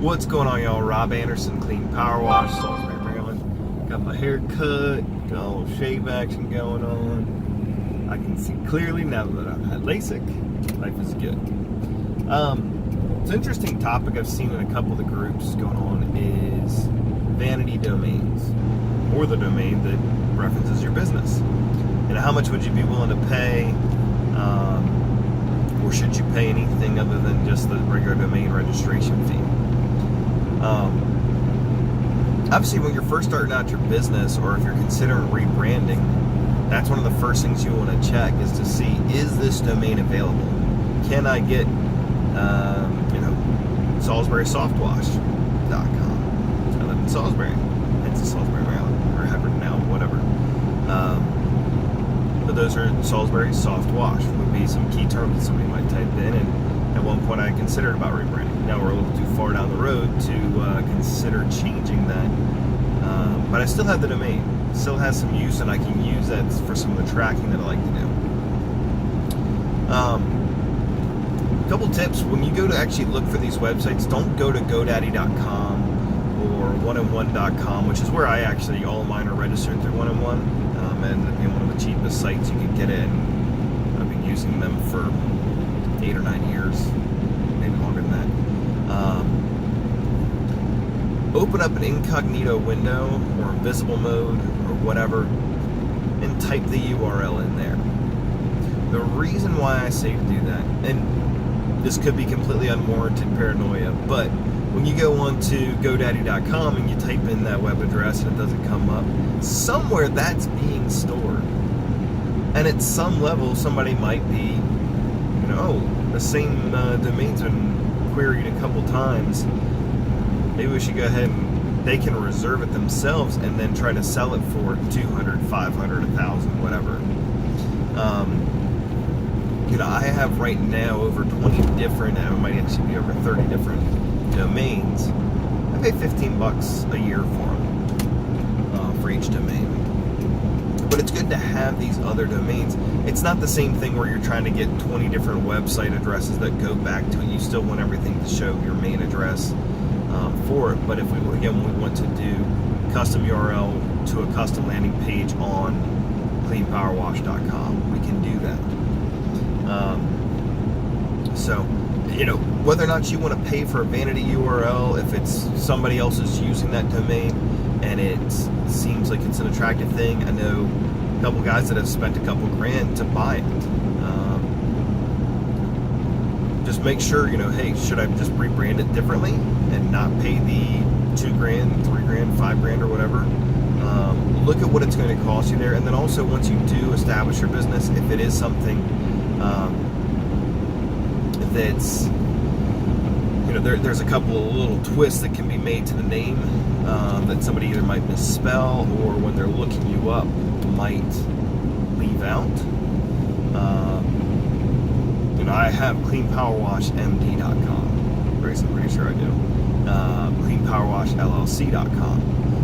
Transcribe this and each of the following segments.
What's going on, y'all? Rob Anderson, Clean Power Wash, Salisbury, Maryland. Got my hair cut, got a little shave action going on. I can see clearly now that I've had LASIK. Life is good. It's an interesting topic I've seen in a couple of the groups going on is vanity domains, or the domain that references your business. And how much would you be willing to pay? Or should you pay anything other than just the regular domain registration fee? Obviously, when you're first starting out your business, or if you're considering rebranding, that's one of the first things you want to check is to see, is this domain available? Can I get, SalisburySoftwash.com? I live in Salisbury. It's Salisbury, Maryland, or Hebron now, whatever. But those are Salisbury Soft Wash would be some key terms that somebody might type in, and at one point I considered about rebranding. Now we're a little too far down the road to consider changing that, but I still have the domain. It still has some use, and I can use that for some of the tracking that I like to do. A couple tips: when you go to actually look for these websites, don't go to GoDaddy.com or 1&1.com, which is where I actually, all of mine are registered through 1&1, and one of the cheapest sites you can get in. I've been using them for 8 or 9 years, maybe longer than that. Open up an incognito window or invisible mode or whatever and type the URL in there. The reason why I say to do that, and this could be completely unwarranted paranoia, but when you go on to GoDaddy.com and you type in that web address and it doesn't come up, somewhere that's being stored. And at some level, somebody might be, the same domain's been queried a couple times. Maybe we should go ahead and they can reserve it themselves and then try to sell it for $200, $500, $1,000, whatever. I have right now over 20 different, and it might actually be over 30 different domains. I pay $15 a year for them, for each domain. But it's good to have these other domains. It's not the same thing where you're trying to get 20 different website addresses that go back to it. You still want everything to show your main address for it. But if we want to do custom URL to a custom landing page on cleanpowerwash.com, we can do that. Whether or not you want to pay for a vanity URL, if it's somebody else is using that domain and it seems like it's an attractive thing, I know a couple guys that have spent a couple grand to buy it. Just make sure, hey, should I just rebrand it differently and not pay the $2 grand, $3 grand, $5 grand, or whatever? Look at what it's going to cost you there, and then also once you do establish your business, if it is something that's, there's a couple of little twists that can be made to the name that somebody either might misspell or when they're looking you up might leave out. I have cleanpowerwashmd.com. I'm pretty sure I do. Cleanpowerwashllc.com.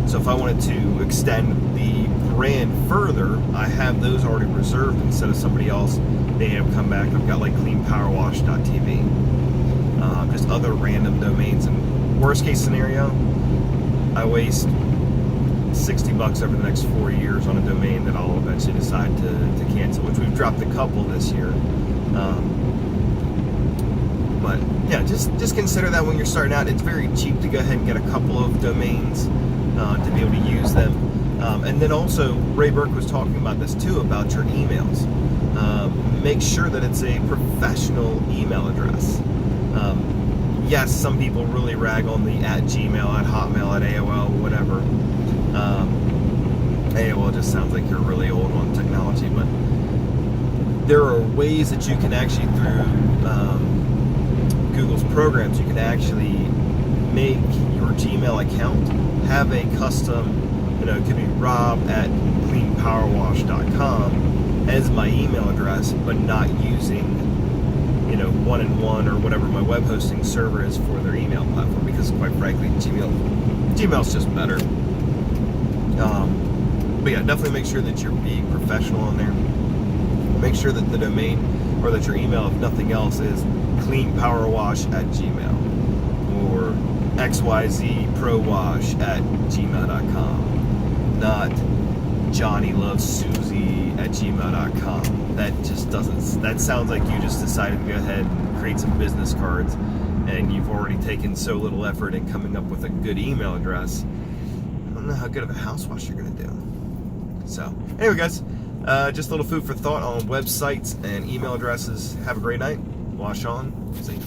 So if I wanted to extend the brand further, I have those already reserved instead of somebody else. They have come back. I've got like cleanpowerwash.tv. Just other random domains. And worst case scenario, I waste $60 over the next 4 years on a domain that I'll eventually decide to cancel, which we've dropped a couple this year. But yeah, just consider that when you're starting out. It's very cheap to go ahead and get a couple of domains to be able to use them. And then also, Ray Burke was talking about this too, about your emails. Make sure that it's a professional email address. Yes, some people really rag on the @Gmail, @Hotmail, @AOL, whatever. AOL just sounds like you're really old on technology, but there are ways that you can actually, through Google's programs, you can actually make your Gmail account have a custom, it could be rob@cleanpowerwash.com as my email address, but not using 1&1 or whatever my web hosting server is for their email platform, because quite frankly Gmail's just better. But yeah, definitely make sure that you're being professional on there. Make sure that the domain, or that your email, if nothing else, is cleanpowerwash@gmail or xyzprowash@gmail.com, not johnnylovessusie@gmail.com. That just doesn't, that sounds like you just decided to go ahead and create some business cards, and you've already taken so little effort in coming up with a good email address. I don't know how good of a house wash you're going to do. So, anyway, guys, just a little food for thought on websites and email addresses. Have a great night. Wash on. See you.